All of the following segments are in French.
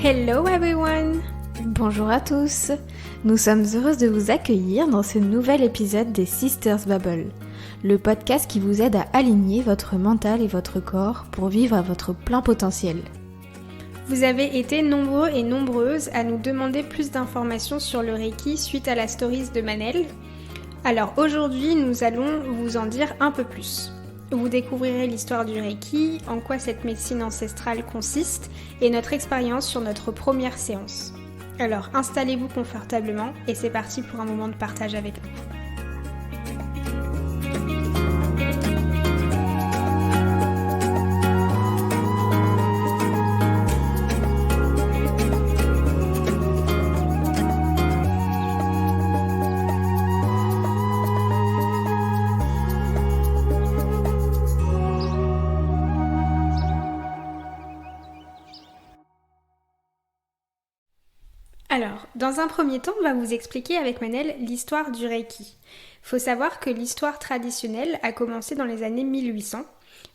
Hello everyone! Bonjour à tous! Nous sommes heureuses de vous accueillir dans ce nouvel épisode des Sisters Bubble, le podcast qui vous aide à aligner votre mental et votre corps pour vivre à votre plein potentiel. Vous avez été nombreux et nombreuses à nous demander plus d'informations sur le Reiki suite à la stories de Manel. Alors aujourd'hui, nous allons vous en dire un peu plus. Vous découvrirez l'histoire du Reiki, en quoi cette médecine ancestrale consiste et notre expérience sur notre première séance. Alors installez-vous confortablement et c'est parti pour un moment de partage avec nous. Alors, dans un premier temps, on va vous expliquer avec Manel l'histoire du Reiki. Faut savoir que l'histoire traditionnelle a commencé dans les années 1800,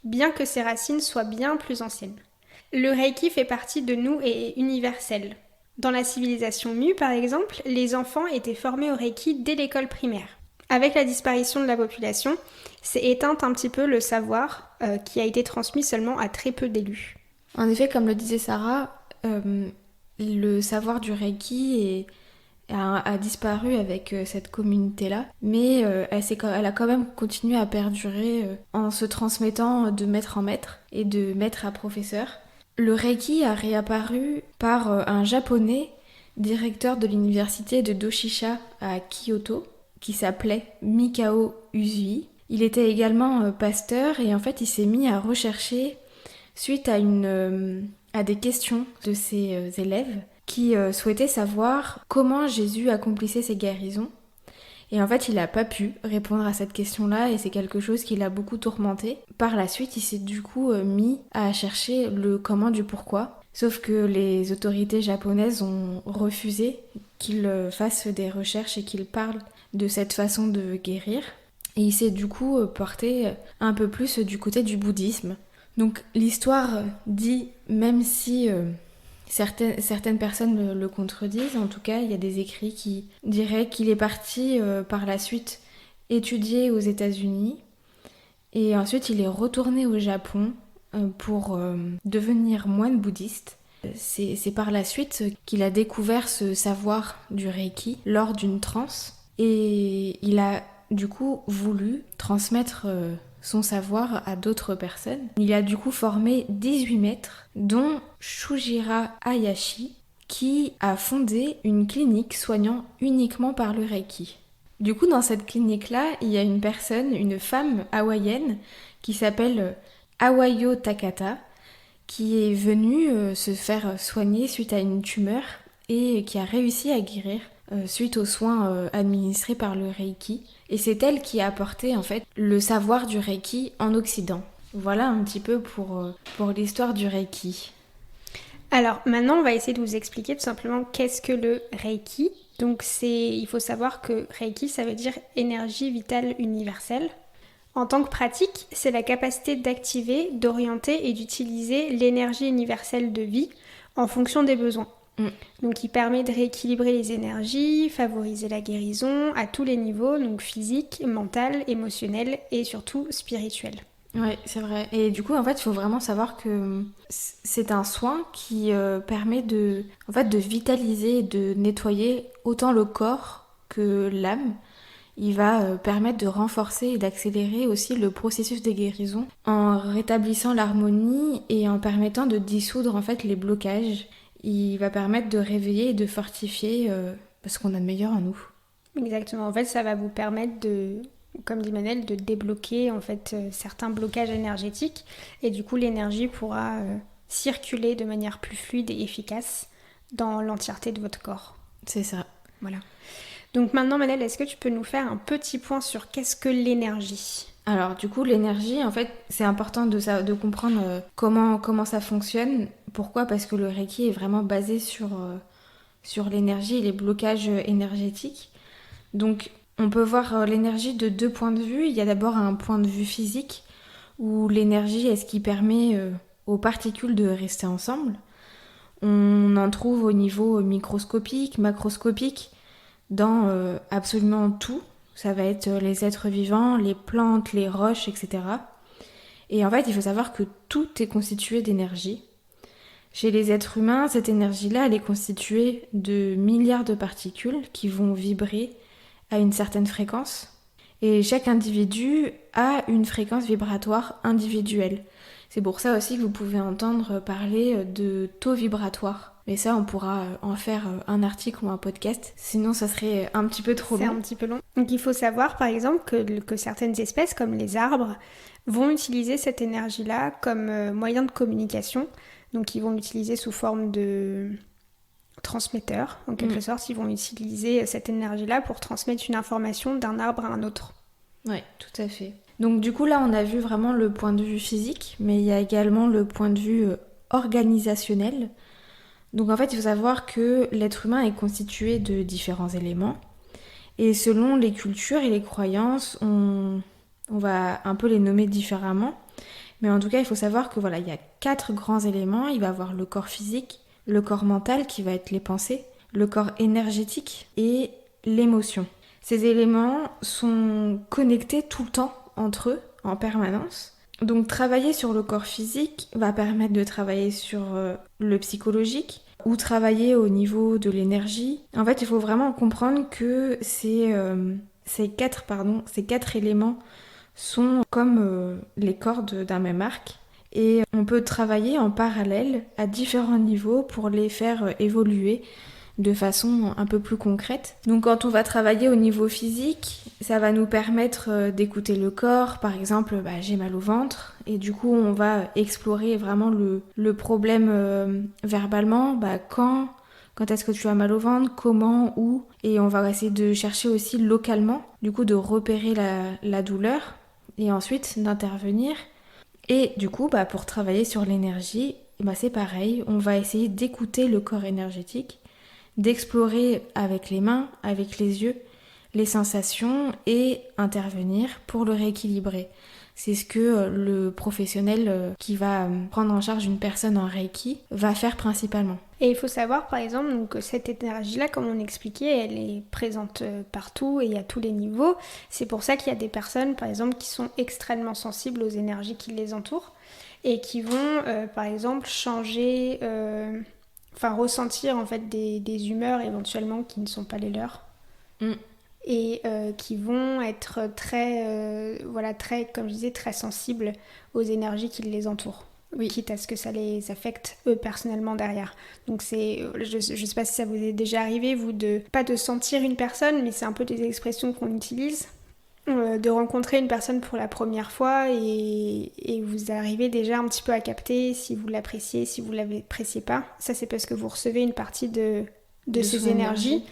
bien que ses racines soient bien plus anciennes. Le Reiki fait partie de nous et est universel. Dans la civilisation Mu, par exemple, les enfants étaient formés au Reiki dès l'école primaire. Avec la disparition de la population, s'est éteint un petit peu le savoir qui a été transmis seulement à très peu d'élus. En effet, comme le disait Sarah, le savoir du Reiki a disparu avec cette communauté-là, mais elle a quand même continué à perdurer en se transmettant de maître en maître et de maître à professeur. Le Reiki a réapparu par un japonais, directeur de l'université de Doshisha à Kyoto, qui s'appelait Mikao Usui. Il était également pasteur et en fait il s'est mis à rechercher suite à des questions de ses élèves qui souhaitaient savoir comment Jésus accomplissait ses guérisons. Et en fait, il n'a pas pu répondre à cette question-là et c'est quelque chose qui l'a beaucoup tourmenté. Par la suite, il s'est du coup mis à chercher le comment du pourquoi. Sauf que les autorités japonaises ont refusé qu'il fasse des recherches et qu'il parle de cette façon de guérir. Et il s'est du coup porté un peu plus du côté du bouddhisme. Donc l'histoire dit, même si certaines personnes le contredisent, en tout cas il y a des écrits qui diraient qu'il est parti par la suite étudier aux États-Unis et ensuite il est retourné au Japon pour devenir moine bouddhiste. C'est par la suite qu'il a découvert ce savoir du Reiki lors d'une transe et il a du coup voulu transmettre son savoir à d'autres personnes. Il a du coup formé 18 maîtres, dont Shujira Hayashi, qui a fondé une clinique soignant uniquement par le Reiki. Du coup, dans cette clinique-là, il y a une femme hawaïenne, qui s'appelle Awayo Takata, qui est venue se faire soigner suite à une tumeur et qui a réussi à guérir suite aux soins administrés par le Reiki. Et c'est elle qui a apporté en fait le savoir du Reiki en Occident. Voilà un petit peu pour l'histoire du Reiki. Alors maintenant, on va essayer de vous expliquer tout simplement qu'est-ce que le Reiki. Donc il faut savoir que Reiki, ça veut dire énergie vitale universelle. En tant que pratique, c'est la capacité d'activer, d'orienter et d'utiliser l'énergie universelle de vie en fonction des besoins. Donc il permet de rééquilibrer les énergies, favoriser la guérison à tous les niveaux, donc physique, mental, émotionnel et surtout spirituel. Ouais, c'est vrai. Et du coup, en fait, il faut vraiment savoir que c'est un soin qui permet de vitaliser et de nettoyer autant le corps que l'âme. Il va permettre de renforcer et d'accélérer aussi le processus de guérison en rétablissant l'harmonie et en permettant de dissoudre en fait les blocages. Il va permettre de réveiller et de fortifier ce qu'on a de meilleur en nous. Exactement. En fait, ça va vous permettre comme dit Manel, de débloquer en fait certains blocages énergétiques et du coup l'énergie pourra circuler de manière plus fluide et efficace dans l'entièreté de votre corps. C'est ça. Voilà. Donc maintenant Manel, est-ce que tu peux nous faire un petit point sur qu'est-ce que l'énergie ? Alors du coup l'énergie, en fait, c'est important de comprendre comment ça fonctionne. Pourquoi ? Parce que le Reiki est vraiment basé sur l'énergie et les blocages énergétiques. Donc on peut voir l'énergie de deux points de vue. Il y a d'abord un point de vue physique où l'énergie est ce qui permet aux particules de rester ensemble. On en trouve au niveau microscopique, macroscopique, dans absolument tout. Ça va être les êtres vivants, les plantes, les roches, etc. Et en fait, il faut savoir que tout est constitué d'énergie. Chez les êtres humains, cette énergie-là, elle est constituée de milliards de particules qui vont vibrer à une certaine fréquence. Et chaque individu a une fréquence vibratoire individuelle. C'est pour ça aussi que vous pouvez entendre parler de taux vibratoire. Mais ça, on pourra en faire un article ou un podcast. Sinon, ça serait un petit peu trop long. C'est un petit peu long. Donc il faut savoir, par exemple, que certaines espèces, comme les arbres, vont utiliser cette énergie-là comme moyen de communication. Donc ils vont l'utiliser sous forme de transmetteurs. En quelque sorte, ils vont utiliser cette énergie-là pour transmettre une information d'un arbre à un autre. Oui, tout à fait. Donc du coup, là, on a vu vraiment le point de vue physique, mais il y a également le point de vue organisationnel. Donc en fait, il faut savoir que l'être humain est constitué de différents éléments. Et selon les cultures et les croyances, on va un peu les nommer différemment. Mais en tout cas, il faut savoir que voilà, il y a 4 grands éléments. Il va y avoir le corps physique, le corps mental qui va être les pensées, le corps énergétique et l'émotion. Ces éléments sont connectés tout le temps entre eux, en permanence. Donc travailler sur le corps physique va permettre de travailler sur le psychologique ou travailler au niveau de l'énergie. En fait, il faut vraiment comprendre que ces 4 éléments sont comme les cordes d'un même arc. Et on peut travailler en parallèle à différents niveaux pour les faire évoluer de façon un peu plus concrète. Donc quand on va travailler au niveau physique, ça va nous permettre d'écouter le corps. Par exemple, j'ai mal au ventre et du coup on va explorer vraiment le problème verbalement. Quand est-ce que tu as mal au ventre, comment, où, et on va essayer de chercher aussi localement, du coup de repérer la douleur et ensuite d'intervenir. Et du coup, pour travailler sur l'énergie, c'est pareil, on va essayer d'écouter le corps énergétique, d'explorer avec les mains, avec les yeux, les sensations et intervenir pour le rééquilibrer. C'est ce que le professionnel qui va prendre en charge une personne en Reiki va faire principalement. Et il faut savoir par exemple que cette énergie-là, comme on expliquait, elle est présente partout et à tous les niveaux. C'est pour ça qu'il y a des personnes par exemple qui sont extrêmement sensibles aux énergies qui les entourent et qui vont par exemple changer, ressentir en fait des humeurs éventuellement qui ne sont pas les leurs. Et qui vont être très, comme je disais, très sensibles aux énergies qui les entourent. Oui. Quitte à ce que ça les affecte eux personnellement derrière. Donc je sais pas si ça vous est déjà arrivé, vous, pas de sentir une personne, mais c'est un peu des expressions qu'on utilise, de rencontrer une personne pour la première fois et vous arrivez déjà un petit peu à capter si vous l'appréciez, si vous l'appréciez pas. Ça, c'est parce que vous recevez une partie de ces énergies.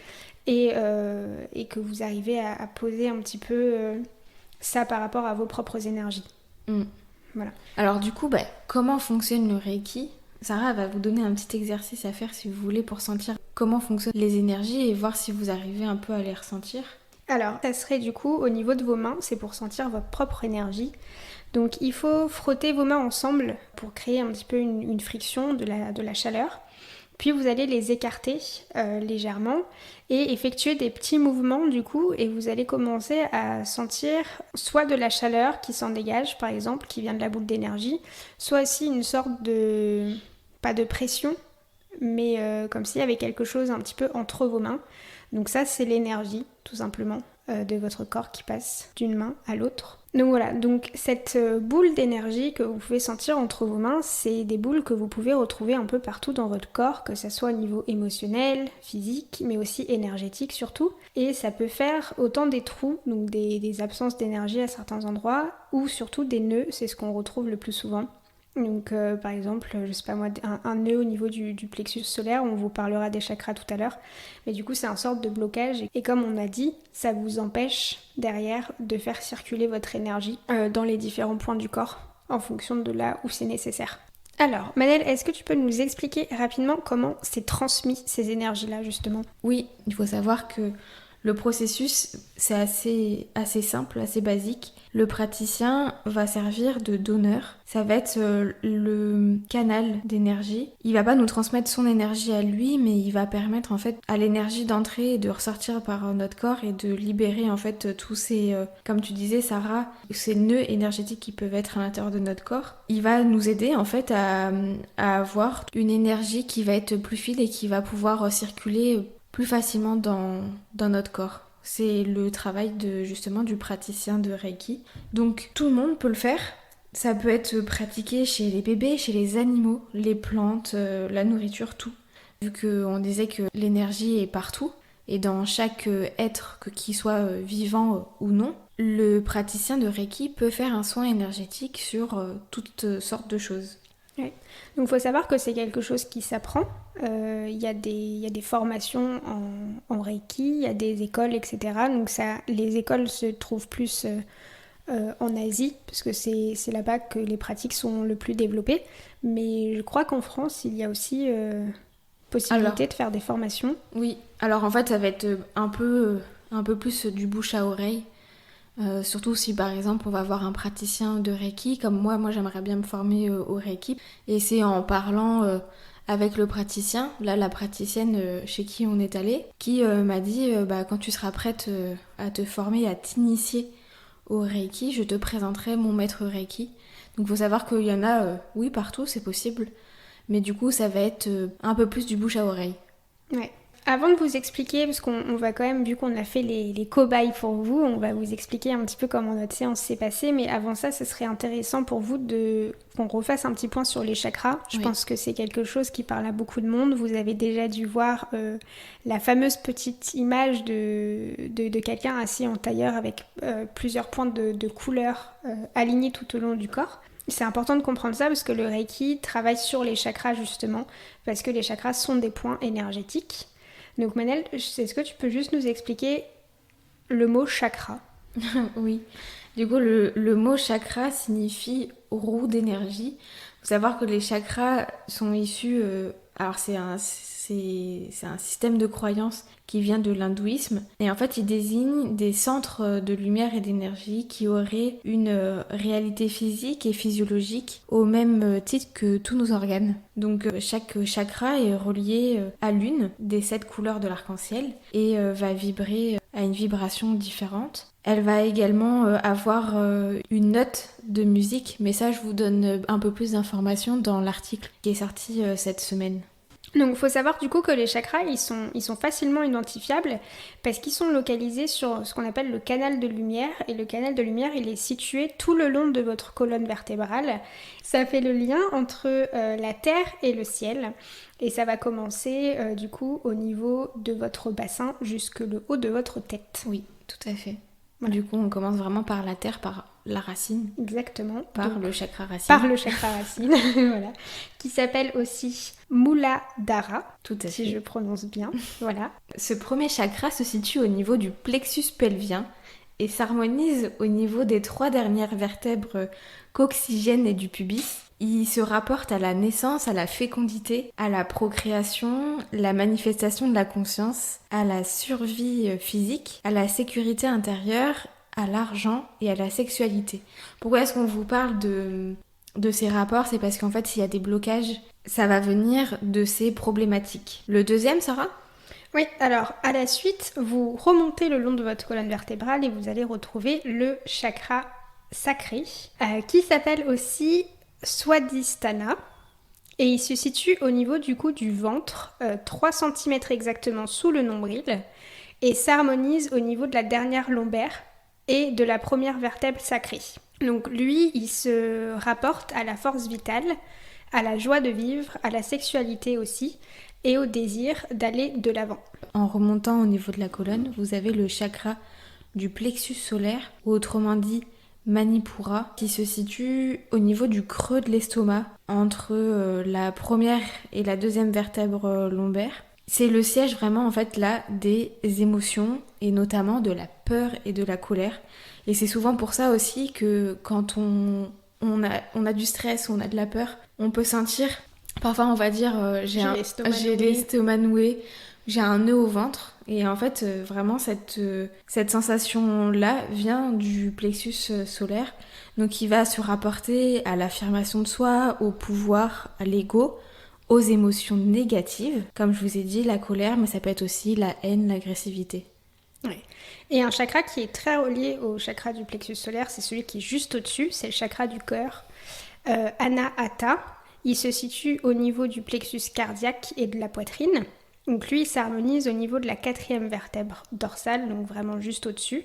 Et que vous arrivez à poser un petit peu ça par rapport à vos propres énergies. Voilà. Alors du coup, comment fonctionne le Reiki ? Sarah va vous donner un petit exercice à faire si vous voulez pour sentir comment fonctionnent les énergies et voir si vous arrivez un peu à les ressentir. Alors, ça serait du coup au niveau de vos mains, c'est pour sentir votre propre énergie. Donc il faut frotter vos mains ensemble pour créer un petit peu une friction, de la chaleur. Puis vous allez les écarter légèrement et effectuer des petits mouvements du coup et vous allez commencer à sentir soit de la chaleur qui s'en dégage par exemple, qui vient de la boule d'énergie, soit aussi une sorte de, pas de pression, mais comme s'il y avait quelque chose un petit peu entre vos mains. Donc ça c'est l'énergie tout simplement de votre corps qui passe d'une main à l'autre. Donc voilà, donc cette boule d'énergie que vous pouvez sentir entre vos mains, c'est des boules que vous pouvez retrouver un peu partout dans votre corps, que ce soit au niveau émotionnel, physique, mais aussi énergétique surtout. Et ça peut faire autant des trous, donc des absences d'énergie à certains endroits, ou surtout des nœuds, c'est ce qu'on retrouve le plus souvent. Donc par exemple, je sais pas moi, un nœud au niveau du plexus solaire, on vous parlera des chakras tout à l'heure, mais du coup c'est une sorte de blocage et comme on a dit, ça vous empêche derrière de faire circuler votre énergie dans les différents points du corps en fonction de là où c'est nécessaire. Alors Manel, est-ce que tu peux nous expliquer rapidement comment c'est transmis ces énergies-là justement ? Oui, il faut savoir que Le processus, c'est assez simple, assez basique. Le praticien va servir de donneur. Ça va être le canal d'énergie. Il va pas nous transmettre son énergie à lui, mais il va permettre en fait à l'énergie d'entrer et de ressortir par notre corps et de libérer en fait tous ces, comme tu disais Sarah, ces nœuds énergétiques qui peuvent être à l'intérieur de notre corps. Il va nous aider en fait à avoir une énergie qui va être plus fine et qui va pouvoir circuler plus facilement dans notre corps. C'est le travail justement du praticien de Reiki. Donc tout le monde peut le faire. Ça peut être pratiqué chez les bébés, chez les animaux, les plantes, la nourriture, tout. Vu qu'on disait que l'énergie est partout et dans chaque être, qu'il soit vivant ou non, le praticien de Reiki peut faire un soin énergétique sur toutes sortes de choses. Ouais. Donc il faut savoir que c'est quelque chose qui s'apprend. Il y a des formations en Reiki, il y a des écoles, etc. Donc les écoles se trouvent plus en Asie, parce que c'est là-bas que les pratiques sont le plus développées. Mais je crois qu'en France, il y a aussi possibilité de faire des formations. Oui, alors en fait, ça va être un peu plus du bouche à oreille. Surtout si par exemple on va voir un praticien de Reiki, comme moi j'aimerais bien me former au Reiki. Et c'est en parlant avec le praticien, là la praticienne chez qui on est allé, qui m'a dit quand tu seras prête à te former, à t'initier au Reiki, je te présenterai mon maître Reiki. Donc il faut savoir qu'il y en a, oui partout c'est possible, mais du coup ça va être un peu plus du bouche à oreille. Ouais. Avant de vous expliquer, parce qu'on va quand même, vu qu'on a fait les cobayes pour vous, on va vous expliquer un petit peu comment notre séance s'est passée, mais avant ça, ce serait intéressant pour vous qu'on refasse un petit point sur les chakras. Je pense que c'est quelque chose qui parle à beaucoup de monde. Vous avez déjà dû voir la fameuse petite image de quelqu'un assis en tailleur avec plusieurs pointes de couleurs alignées tout au long du corps. C'est important de comprendre ça parce que le Reiki travaille sur les chakras justement, parce que les chakras sont des points énergétiques. Donc Manel, est-ce que tu peux juste nous expliquer le mot chakra? Oui, du coup le mot chakra signifie roue d'énergie. Il faut savoir que les chakras sont issus, alors c'est un système de croyance qui vient de l'hindouisme et en fait il désigne des centres de lumière et d'énergie qui auraient une réalité physique et physiologique au même titre que tous nos organes. Donc chaque chakra est relié à l'une des 7 couleurs de l'arc-en-ciel et va vibrer à une vibration différente. Elle va également avoir une note de musique, mais ça je vous donne un peu plus d'informations dans l'article qui est sorti cette semaine. Donc il faut savoir du coup que les chakras, ils sont facilement identifiables parce qu'ils sont localisés sur ce qu'on appelle le canal de lumière. Et le canal de lumière, il est situé tout le long de votre colonne vertébrale. Ça fait le lien entre la terre et le ciel. Et ça va commencer du coup au niveau de votre bassin jusque le haut de votre tête. Oui, tout à fait. Voilà. Du coup, on commence vraiment par la terre, par la racine. Exactement. Par le chakra racine. Par le chakra racine, voilà. Qui s'appelle aussi Muladhara. Tout à fait. Si je prononce bien, voilà. Ce premier chakra se situe au niveau du plexus pelvien et s'harmonise au niveau des 3 dernières vertèbres coccygiennes et du pubis. Il se rapporte à la naissance, à la fécondité, à la procréation, la manifestation de la conscience, à la survie physique, à la sécurité intérieure, à l'argent et à la sexualité. Pourquoi est-ce qu'on vous parle de ces rapports? C'est parce qu'en fait, s'il y a des blocages, ça va venir de ces problématiques. Le deuxième, Sarah ? Oui, alors à la suite, vous remontez le long de votre colonne vertébrale et vous allez retrouver le chakra sacré, qui s'appelle aussi Swadhisthana. Et il se situe au niveau du coup du ventre, 3 cm exactement sous le nombril, et s'harmonise au niveau de la dernière lombaire et de la première vertèbre sacrée. Donc lui, il se rapporte à la force vitale, à la joie de vivre, à la sexualité aussi, et au désir d'aller de l'avant. En remontant au niveau de la colonne, vous avez le chakra du plexus solaire, ou autrement dit Manipura, qui se situe au niveau du creux de l'estomac, entre la première et la deuxième vertèbre lombaire. C'est le siège vraiment en fait là des émotions, et notamment de la peur et de la colère. Et c'est souvent pour ça aussi que quand on a du stress, on a de la peur, on peut sentir, parfois on va dire j'ai l'estomac noué, j'ai un nœud au ventre. Et en fait, vraiment, cette sensation-là vient du plexus solaire. Donc, il va se rapporter à l'affirmation de soi, au pouvoir, à l'ego, aux émotions négatives. Comme je vous ai dit, la colère, mais ça peut être aussi la haine, l'agressivité. Ouais. Et un chakra qui est très relié au chakra du plexus solaire, c'est celui qui est juste au-dessus, c'est le chakra du cœur, Anahata. Il se situe au niveau du plexus cardiaque et de la poitrine. Donc lui, il s'harmonise au niveau de la 4e vertèbre dorsale, donc vraiment juste au-dessus.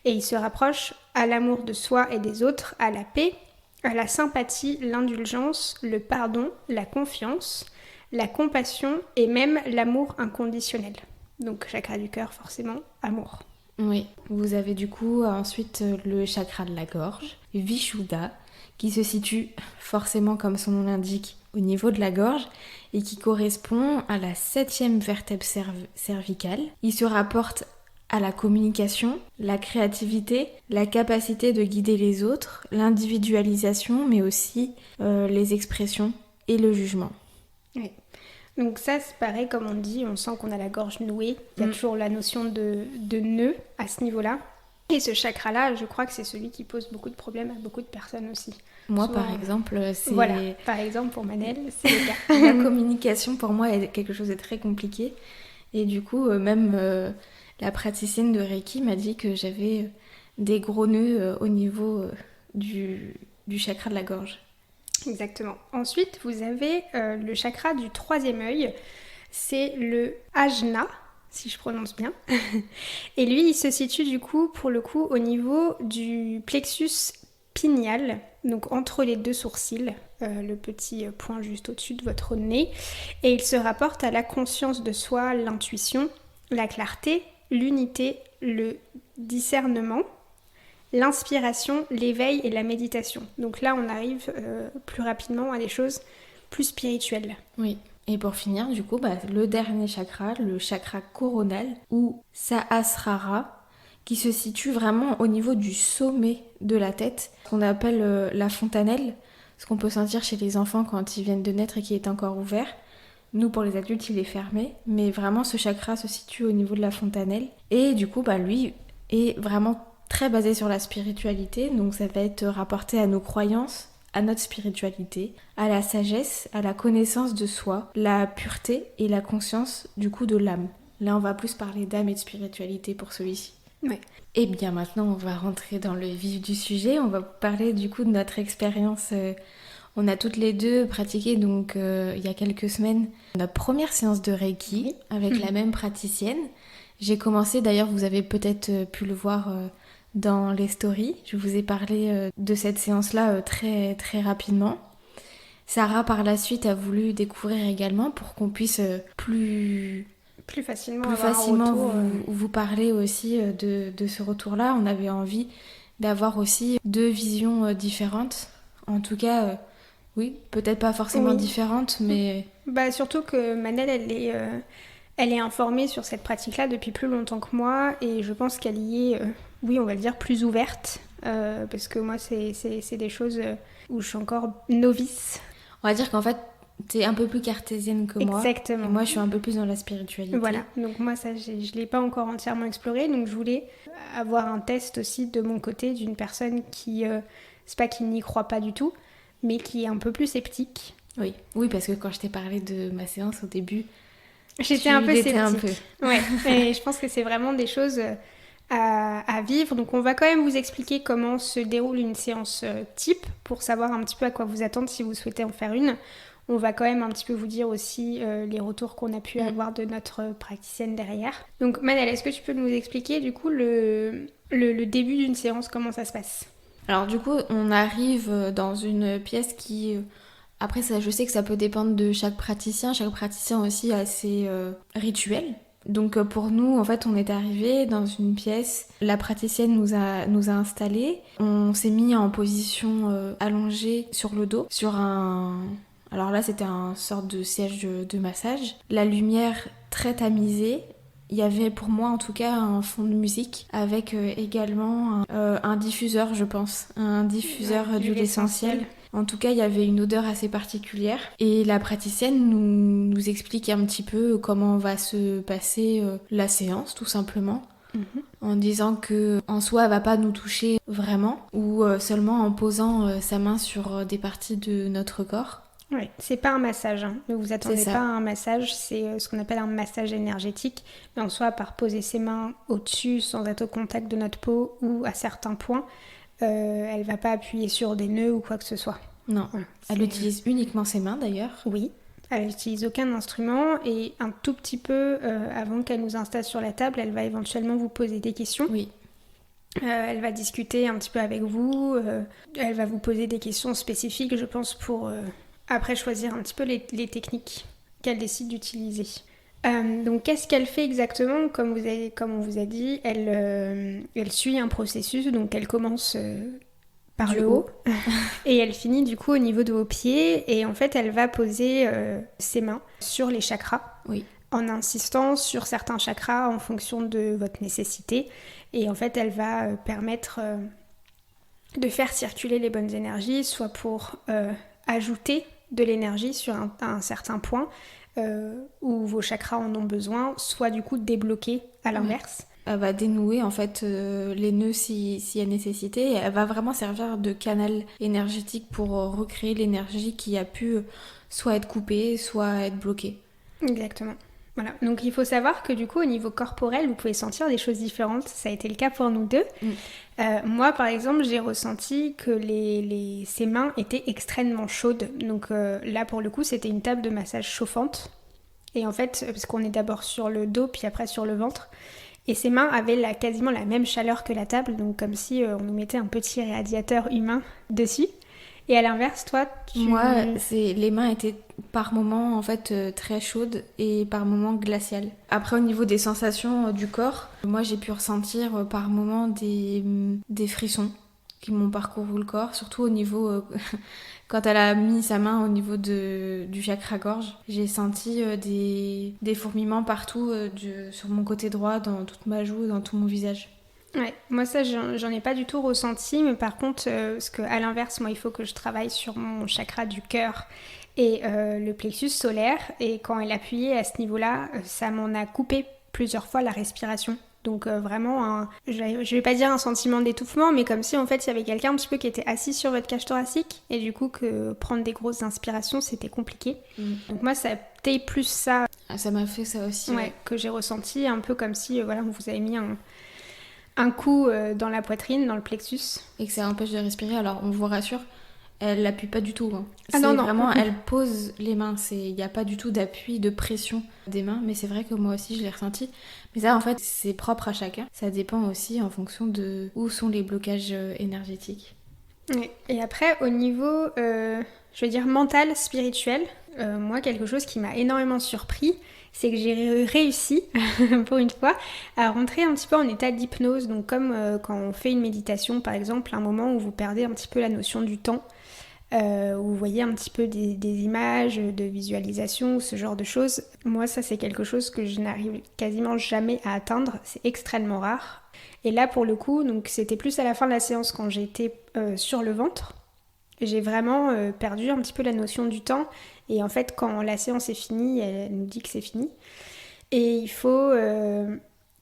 Et il se rapproche à l'amour de soi et des autres, à la paix, à la sympathie, l'indulgence, le pardon, la confiance, la compassion et même l'amour inconditionnel. Donc chakra du cœur, forcément, amour. Oui, vous avez du coup ensuite le chakra de la gorge, Vishuddha, qui se situe forcément, comme son nom l'indique, au niveau de la gorge et qui correspond à la 7e vertèbre cervicale. Il se rapporte à la communication, la créativité, la capacité de guider les autres, l'individualisation, mais aussi les expressions et le jugement. Oui. Donc ça, c'est pareil, comme on dit, on sent qu'on a la gorge nouée. Il y a toujours la notion de nœud à ce niveau-là. Et ce chakra-là, je crois que c'est celui qui pose beaucoup de problèmes à beaucoup de personnes aussi. Moi, souvent, par exemple, c'est... Voilà, par exemple, pour Manel, c'est le cas. La communication, pour moi, est quelque chose de très compliqué. Et du coup, même la praticienne de Reiki m'a dit que j'avais des gros nœuds au niveau du chakra de la gorge. Exactement. Ensuite, vous avez le chakra du 3e œil. C'est le Ajna, si je prononce bien. Et lui, il se situe du coup, pour le coup, au niveau du plexus pinéal, donc entre les 2 sourcils, le petit point juste au-dessus de votre nez. Et il se rapporte à la conscience de soi, l'intuition, la clarté, l'unité, le discernement, l'inspiration, l'éveil et la méditation. Donc là, on arrive plus rapidement à des choses plus spirituelles. Oui. Et pour finir, du coup, le dernier chakra, le chakra coronal, ou Sahasrara, qui se situe vraiment au niveau du sommet de la tête, qu'on appelle la fontanelle, ce qu'on peut sentir chez les enfants quand ils viennent de naître et qui est encore ouvert. Nous, pour les adultes, il est fermé, mais vraiment, ce chakra se situe au niveau de la fontanelle. Et du coup, lui est vraiment très basé sur la spiritualité, donc ça va être rapporté à nos croyances, à notre spiritualité, à la sagesse, à la connaissance de soi, la pureté et la conscience du coup de l'âme. Là, on va plus parler d'âme et de spiritualité pour celui-ci. Ouais. Et bien maintenant, on va rentrer dans le vif du sujet. On va parler du coup de notre expérience. On a toutes les deux pratiqué donc il y a quelques semaines notre première séance de Reiki avec la même praticienne. J'ai commencé, d'ailleurs, vous avez peut-être pu le voir dans les stories. Je vous ai parlé de cette séance-là très, très rapidement. Sarah, par la suite, a voulu découvrir également pour qu'on puisse plus facilement vous parler aussi de ce retour-là. On avait envie d'avoir aussi 2 visions différentes. En tout cas, oui, peut-être pas forcément différentes, mais... surtout que Manel, elle est informée sur cette pratique-là depuis plus longtemps que moi, et je pense qu'elle y est, oui, on va le dire, plus ouverte, parce que moi, c'est des choses où je suis encore novice. On va dire qu'en fait, t'es un peu plus cartésienne que moi. Exactement. Et moi, je suis un peu plus dans la spiritualité. Voilà, donc moi, ça, je ne l'ai pas encore entièrement exploré, donc je voulais avoir un test aussi de mon côté d'une personne qui, c'est pas qu'il n'y croit pas du tout, mais qui est un peu plus sceptique. Oui, parce que quand je t'ai parlé de ma séance au début, j'étais un peu sceptique. Ouais, et je pense que c'est vraiment des choses à vivre. Donc on va quand même vous expliquer comment se déroule une séance type pour savoir un petit peu à quoi vous attendre si vous souhaitez en faire une. On va quand même un petit peu vous dire aussi les retours qu'on a pu avoir de notre praticienne derrière. Donc Manel, est-ce que tu peux nous expliquer du coup le début d'une séance, comment ça se passe ? Alors du coup, on arrive dans une pièce qui... Après, ça, je sais que ça peut dépendre de chaque praticien. Chaque praticien aussi a ses rituels. Donc pour nous, en fait, on est arrivé dans une pièce. La praticienne nous a installés. On s'est mis en position allongée sur le dos, sur un... Alors là, c'était un sorte de siège de massage. La lumière très tamisée. Il y avait pour moi en tout cas un fond de musique avec également un diffuseur, je pense. Un diffuseur d'huile essentielle. En tout cas, il y avait une odeur assez particulière. Et la praticienne nous explique un petit peu comment va se passer la séance, tout simplement. En disant que en soi elle va pas nous toucher vraiment ou seulement en posant sa main sur des parties de notre corps. Ouais, c'est pas un massage, hein. Ne vous attendez pas à un massage, c'est ce qu'on appelle un massage énergétique. Mais en soi, par poser ses mains au-dessus sans être au contact de notre peau ou à certains points, elle va pas appuyer sur des nœuds ou quoi que ce soit. Non, voilà, elle utilise uniquement ses mains d'ailleurs. Oui. Elle n'utilise aucun instrument et un tout petit peu avant qu'elle nous installe sur la table, elle va éventuellement vous poser des questions. Oui. Elle va discuter un petit peu avec vous. Elle va vous poser des questions spécifiques, je pense, pour après choisir un petit peu les techniques qu'elle décide d'utiliser. Donc qu'est-ce qu'elle fait exactement? Comme on vous a dit, elle suit un processus. Donc elle commence... par le haut. Et elle finit du coup au niveau de vos pieds. Et en fait, elle va poser ses mains sur les chakras. Oui. En insistant sur certains chakras en fonction de votre nécessité. Et en fait, elle va permettre de faire circuler les bonnes énergies, soit pour ajouter de l'énergie sur un certain point où vos chakras en ont besoin, soit du coup débloquer à l'inverse. Oui. Elle va dénouer en fait les nœuds s'il y a nécessité. Et elle va vraiment servir de canal énergétique pour recréer l'énergie qui a pu soit être coupée, soit être bloquée. Exactement. Voilà. Donc il faut savoir que du coup au niveau corporel, vous pouvez sentir des choses différentes. Ça a été le cas pour nous deux. Moi par exemple, j'ai ressenti que ses mains étaient extrêmement chaudes. Donc là pour le coup, c'était une table de massage chauffante. Et en fait, parce qu'on est d'abord sur le dos puis après sur le ventre. Et ses mains avaient quasiment la même chaleur que la table, donc comme si on nous mettait un petit radiateur humain dessus. Et à l'inverse, toi, Moi, les mains étaient par moments en fait très chaudes et par moments glaciales. Après, au niveau des sensations du corps, moi j'ai pu ressentir par moments des frissons qui m'ont parcouru le corps, surtout au niveau... Quand elle a mis sa main au niveau du chakra-gorge, j'ai senti des fourmillements partout sur mon côté droit, dans toute ma joue, dans tout mon visage. Ouais, moi ça j'en ai pas du tout ressenti, mais par contre, parce qu'à l'inverse, moi il faut que je travaille sur mon chakra du cœur et le plexus solaire, et quand elle appuyait à ce niveau-là, ça m'en a coupé plusieurs fois la respiration. Donc vraiment, je vais pas dire un sentiment d'étouffement, mais comme si en fait il y avait quelqu'un un petit peu qui était assis sur votre cage thoracique, et du coup que prendre des grosses inspirations c'était compliqué. Donc moi ça a été plus ça. Ça m'a fait ça aussi. Ouais, que j'ai ressenti un peu comme si voilà, on vous avait mis un coup dans la poitrine, dans le plexus. Et que ça empêche de respirer. Alors on vous rassure, elle l'appuie pas du tout. Hein. Ah non, vraiment, elle pose les mains. Il n'y a pas du tout d'appui, de pression des mains. Mais c'est vrai que moi aussi, je l'ai ressenti. Mais ça, en fait, c'est propre à chacun. Ça dépend aussi en fonction de où sont les blocages énergétiques. Oui. Et après, au niveau, je vais dire mental, spirituel, moi, quelque chose qui m'a énormément surpris, c'est que j'ai réussi, pour une fois, à rentrer un petit peu en état d'hypnose. Donc comme quand on fait une méditation, par exemple, un moment où vous perdez un petit peu la notion du temps, où vous voyez un petit peu des images de visualisation, ce genre de choses. Moi, ça, c'est quelque chose que je n'arrive quasiment jamais à atteindre. C'est extrêmement rare. Et là, pour le coup, donc c'était plus à la fin de la séance quand j'étais sur le ventre. J'ai vraiment perdu un petit peu la notion du temps. Et en fait, quand la séance est finie, elle nous dit que c'est fini. Et il faut...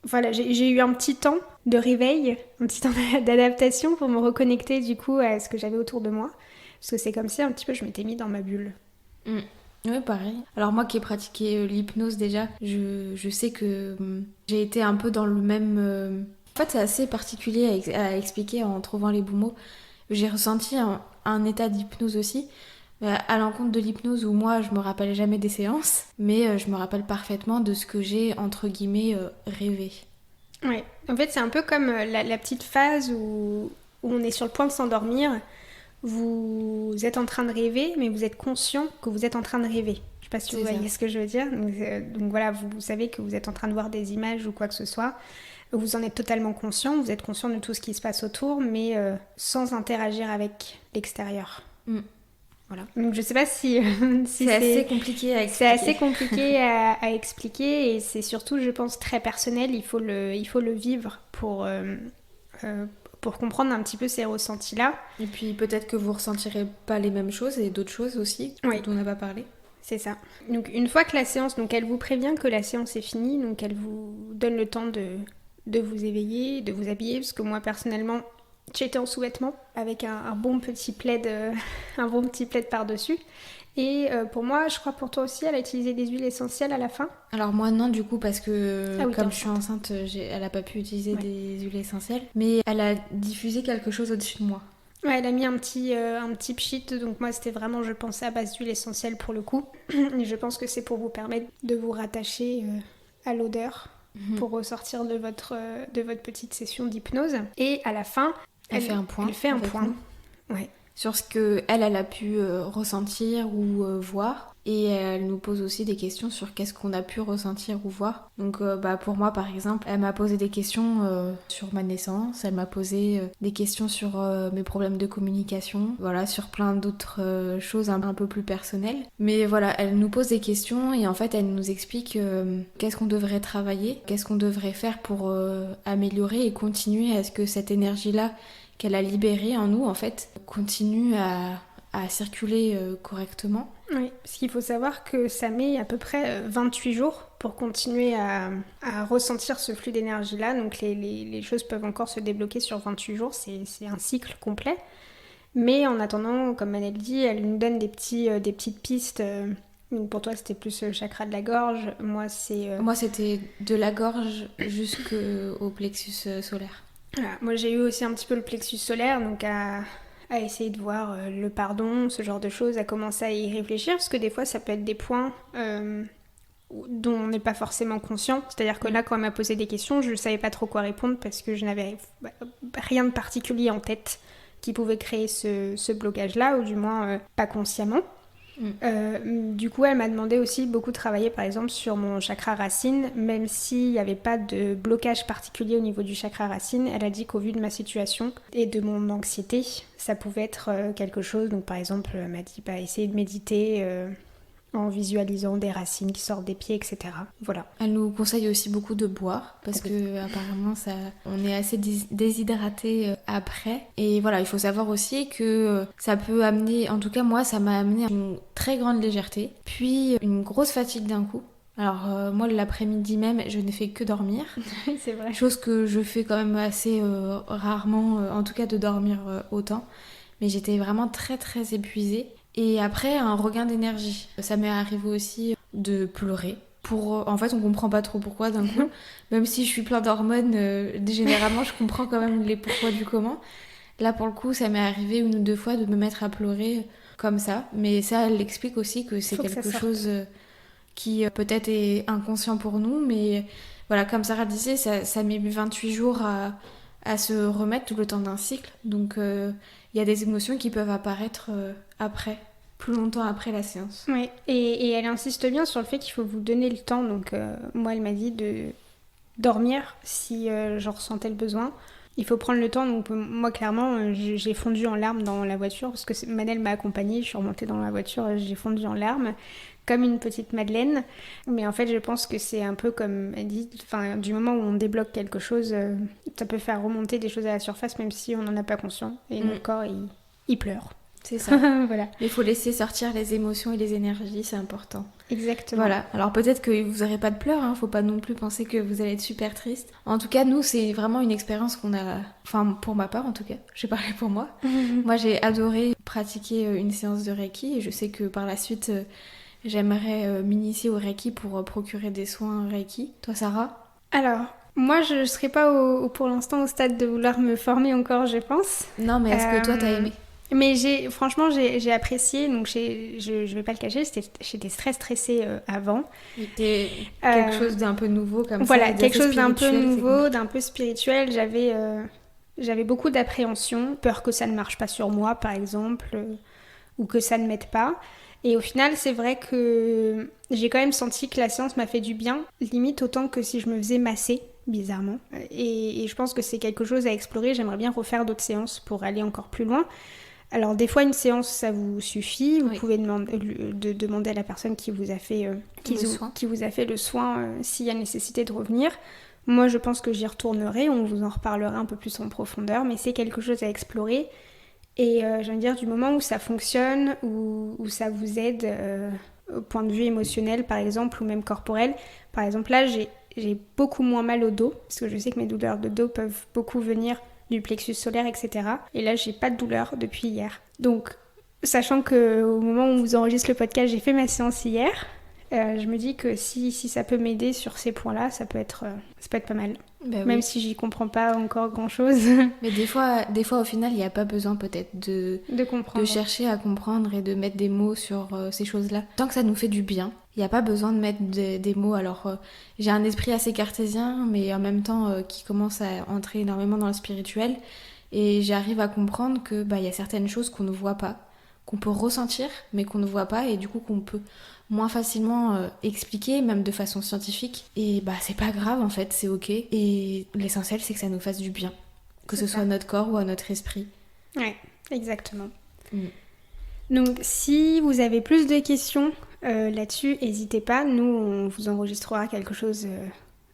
Voilà, j'ai eu un petit temps de réveil, un petit temps d'adaptation pour me reconnecter du coup à ce que j'avais autour de moi. Parce que c'est comme si un petit peu je m'étais mis dans ma bulle. Oui, pareil. Alors moi qui ai pratiqué l'hypnose déjà, je sais que j'ai été un peu dans le même... En fait, c'est assez particulier à expliquer en trouvant les bons mots. J'ai ressenti un état d'hypnose aussi, à l'encontre de l'hypnose où moi je me rappelle jamais des séances, mais je me rappelle parfaitement de ce que j'ai entre guillemets rêvé. Ouais, en fait c'est un peu comme la petite phase où on est sur le point de s'endormir. Vous êtes en train de rêver, mais vous êtes conscient que vous êtes en train de rêver. Je sais pas si vous voyez ce que je veux dire. Donc voilà, vous savez que vous êtes en train de voir des images ou quoi que ce soit. Vous en êtes totalement conscient, vous êtes conscient de tout ce qui se passe autour, mais sans interagir avec l'extérieur. Voilà. Donc je sais pas si c'est assez compliqué à expliquer. C'est assez compliqué à expliquer, et c'est surtout, je pense, très personnel. Il faut le vivre pour pour comprendre un petit peu ces ressentis-là. Et puis peut-être que vous ressentirez pas les mêmes choses et d'autres choses aussi dont on n'a pas parlé. C'est ça. Donc une fois que la séance, donc elle vous prévient que la séance est finie, donc elle vous donne le temps de vous éveiller, de vous habiller, parce que moi personnellement, j'étais en sous-vêtements avec un bon petit plaid, un bon petit plaid par-dessus. Et pour moi, je crois pour toi aussi, elle a utilisé des huiles essentielles à la fin. Alors moi non du coup parce que comme je suis enceinte. elle a pas pu utiliser des huiles essentielles, mais elle a diffusé quelque chose au-dessus de moi. Ouais, elle a mis un petit pchit, donc moi c'était vraiment, je pensais à base d'huile essentielle pour le coup. Et je pense que c'est pour vous permettre de vous rattacher à l'odeur pour ressortir de votre petite session d'hypnose. Et à la fin, elle fait un point. Elle fait un point. Ouais. Sur ce que elle a pu ressentir ou voir. Et elle nous pose aussi des questions sur qu'est-ce qu'on a pu ressentir ou voir. Donc pour moi par exemple, elle m'a posé des questions sur ma naissance, elle m'a posé des questions sur mes problèmes de communication, voilà, sur plein d'autres choses un peu plus personnelles. Mais voilà, elle nous pose des questions et en fait elle nous explique qu'est-ce qu'on devrait travailler, qu'est-ce qu'on devrait faire pour améliorer et continuer à ce que cette énergie-là qu'elle a libérée en nous en fait continue à circuler correctement. Oui, parce qu'il faut savoir que ça met à peu près 28 jours pour continuer à ressentir ce flux d'énergie-là. Donc les choses peuvent encore se débloquer sur 28 jours, c'est un cycle complet. Mais en attendant, comme Manel dit, elle nous donne des petites pistes. Donc pour toi, c'était plus le chakra de la gorge. Moi, c'était de la gorge jusqu'au plexus solaire. Voilà. Moi, j'ai eu aussi un petit peu le plexus solaire, donc à essayer de voir le pardon, ce genre de choses, à commencer à y réfléchir, parce que des fois ça peut être des points dont on n'est pas forcément conscient. C'est-à-dire que là, quand elle m'a posé des questions, je ne savais pas trop quoi répondre parce que je n'avais rien de particulier en tête qui pouvait créer ce blocage-là, ou du moins pas consciemment. Du coup, elle m'a demandé aussi beaucoup de travailler par exemple sur mon chakra racine, même s'il n'y avait pas de blocage particulier au niveau du chakra racine. Elle a dit qu'au vu de ma situation et de mon anxiété, ça pouvait être quelque chose. Donc par exemple, elle m'a dit essayer de méditer en visualisant des racines qui sortent des pieds, etc. Voilà. Elle nous conseille aussi beaucoup de boire parce que apparemment on est assez déshydraté après. Et voilà, il faut savoir aussi que ça peut amener, en tout cas moi, ça m'a amené à une très grande légèreté, puis une grosse fatigue d'un coup. Alors moi l'après-midi même, je n'ai fait que dormir. C'est vrai. Chose que je fais quand même assez rarement, en tout cas de dormir autant. Mais j'étais vraiment très très épuisée. Et après, un regain d'énergie. Ça m'est arrivé aussi de pleurer. En fait, on comprend pas trop pourquoi d'un coup. Même si je suis plein d'hormones, généralement, je comprends quand même les pourquoi du comment. Là, pour le coup, ça m'est arrivé une ou deux fois de me mettre à pleurer comme ça. Mais ça, elle explique aussi que c'est quelque chose qui peut-être est inconscient pour nous. Mais voilà, comme Sarah disait, ça met 28 jours à se remettre tout le temps d'un cycle. Donc, il y a des émotions qui peuvent apparaître après, plus longtemps après la séance. Oui, et elle insiste bien sur le fait qu'il faut vous donner le temps. Donc, moi, elle m'a dit de dormir si j'en ressentais le besoin. Il faut prendre le temps. Donc, moi, clairement, j'ai fondu en larmes dans la voiture parce que Manel m'a accompagnée. Je suis remontée dans la voiture et j'ai fondu en larmes comme une petite Madeleine. Mais en fait, je pense que c'est un peu comme elle dit, du moment où on débloque quelque chose, ça peut faire remonter des choses à la surface même si on n'en a pas conscience. Et notre corps, il pleure. C'est ça. Voilà. Il faut laisser sortir les émotions et les énergies, c'est important. Exactement. Voilà. Alors peut-être que vous n'aurez pas de pleurs, faut pas non plus penser que vous allez être super triste. En tout cas, nous, c'est vraiment une expérience qu'on a... Enfin, pour ma part en tout cas, j'ai parlé pour moi. Moi, j'ai adoré pratiquer une séance de Reiki et je sais que par la suite, j'aimerais m'initier au Reiki pour procurer des soins Reiki. Toi, Sarah ? Alors... Moi, je ne serais pas pour l'instant au stade de vouloir me former encore, je pense. Non, mais est-ce que toi, t'as aimé ? Mais franchement, j'ai apprécié, donc je vais pas le cacher, j'étais très stressée avant. C'était quelque chose d'un peu nouveau comme voilà, ça. Voilà, quelque chose d'un peu nouveau, d'un peu spirituel. J'avais beaucoup d'appréhension, peur que ça ne marche pas sur moi, par exemple, ou que ça ne m'aide pas. Et au final, c'est vrai que j'ai quand même senti que la séance m'a fait du bien, limite autant que si je me faisais masser. Bizarrement. Et je pense que c'est quelque chose à explorer. J'aimerais bien refaire d'autres séances pour aller encore plus loin. Alors des fois une séance ça vous suffit, vous pouvez demander à la personne qui vous a fait le soin s'il y a nécessité de revenir. Moi, je pense que j'y retournerai, on vous en reparlera un peu plus en profondeur, mais c'est quelque chose à explorer. Et je veux dire, du moment où ça fonctionne, où ça vous aide au point de vue émotionnel, par exemple, ou même corporel. Par exemple, là, j'ai beaucoup moins mal au dos, parce que je sais que mes douleurs de dos peuvent beaucoup venir du plexus solaire, etc. Et là, j'ai pas de douleur depuis hier. Donc, sachant qu'au moment où on vous enregistre le podcast, j'ai fait ma séance hier, je me dis que si ça peut m'aider sur ces points-là, ça peut être pas mal. Bah Même oui. si j'y comprends pas encore grand-chose. Mais des fois, au final, il n'y a pas besoin peut-être de de comprendre. chercher à comprendre et de mettre des mots sur ces choses-là. Tant que ça nous fait du bien, il n'y a pas besoin de mettre des mots. Alors, j'ai un esprit assez cartésien, mais en même temps qui commence à entrer énormément dans le spirituel. Et j'arrive à comprendre que y a certaines choses qu'on ne voit pas, qu'on peut ressentir, mais qu'on ne voit pas, et du coup qu'on peut moins facilement expliquer, même de façon scientifique. Et c'est pas grave en fait, c'est ok. Et l'essentiel, c'est que ça nous fasse du bien. Que ce soit à notre corps ou à notre esprit. Ouais, exactement. Donc, si vous avez plus de questions là-dessus, n'hésitez pas. Nous, on vous enregistrera quelque chose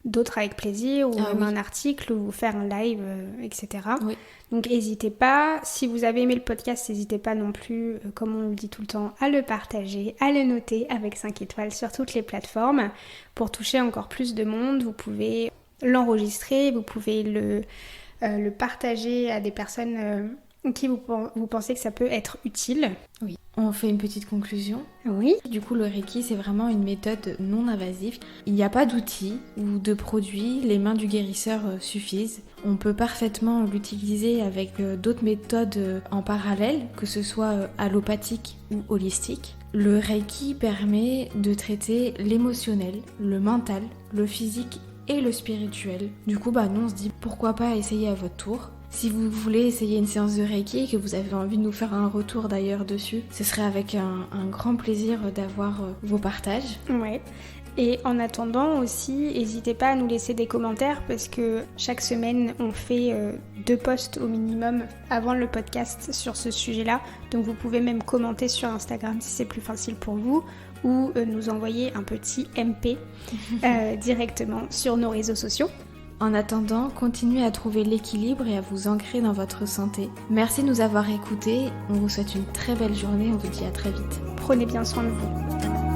d'autre avec plaisir, ou même un article, ou faire un live, etc. Oui. Donc, n'hésitez pas. Si vous avez aimé le podcast, n'hésitez pas non plus, comme on le dit tout le temps, à le partager, à le noter avec 5 étoiles sur toutes les plateformes pour toucher encore plus de monde. Vous pouvez l'enregistrer, vous pouvez le partager à des personnes qui vous pensez que ça peut être utile. Oui. On fait une petite conclusion. Oui. Du coup, le Reiki, c'est vraiment une méthode non invasive. Il n'y a pas d'outils ou de produits, les mains du guérisseur suffisent. On peut parfaitement l'utiliser avec d'autres méthodes en parallèle, que ce soit allopathique ou holistique. Le Reiki permet de traiter l'émotionnel, le mental, le physique et le spirituel. Du coup, nous on se dit pourquoi pas essayer à votre tour. Si vous voulez essayer une séance de Reiki et que vous avez envie de nous faire un retour d'ailleurs dessus, ce serait avec un grand plaisir d'avoir vos partages. Ouais. Et en attendant aussi, n'hésitez pas à nous laisser des commentaires parce que chaque semaine, on fait 2 posts au minimum avant le podcast sur ce sujet-là. Donc vous pouvez même commenter sur Instagram si c'est plus facile pour vous ou nous envoyer un petit MP directement sur nos réseaux sociaux. En attendant, continuez à trouver l'équilibre et à vous ancrer dans votre santé. Merci de nous avoir écoutés. On vous souhaite une très belle journée. On vous dit à très vite. Prenez bien soin de vous.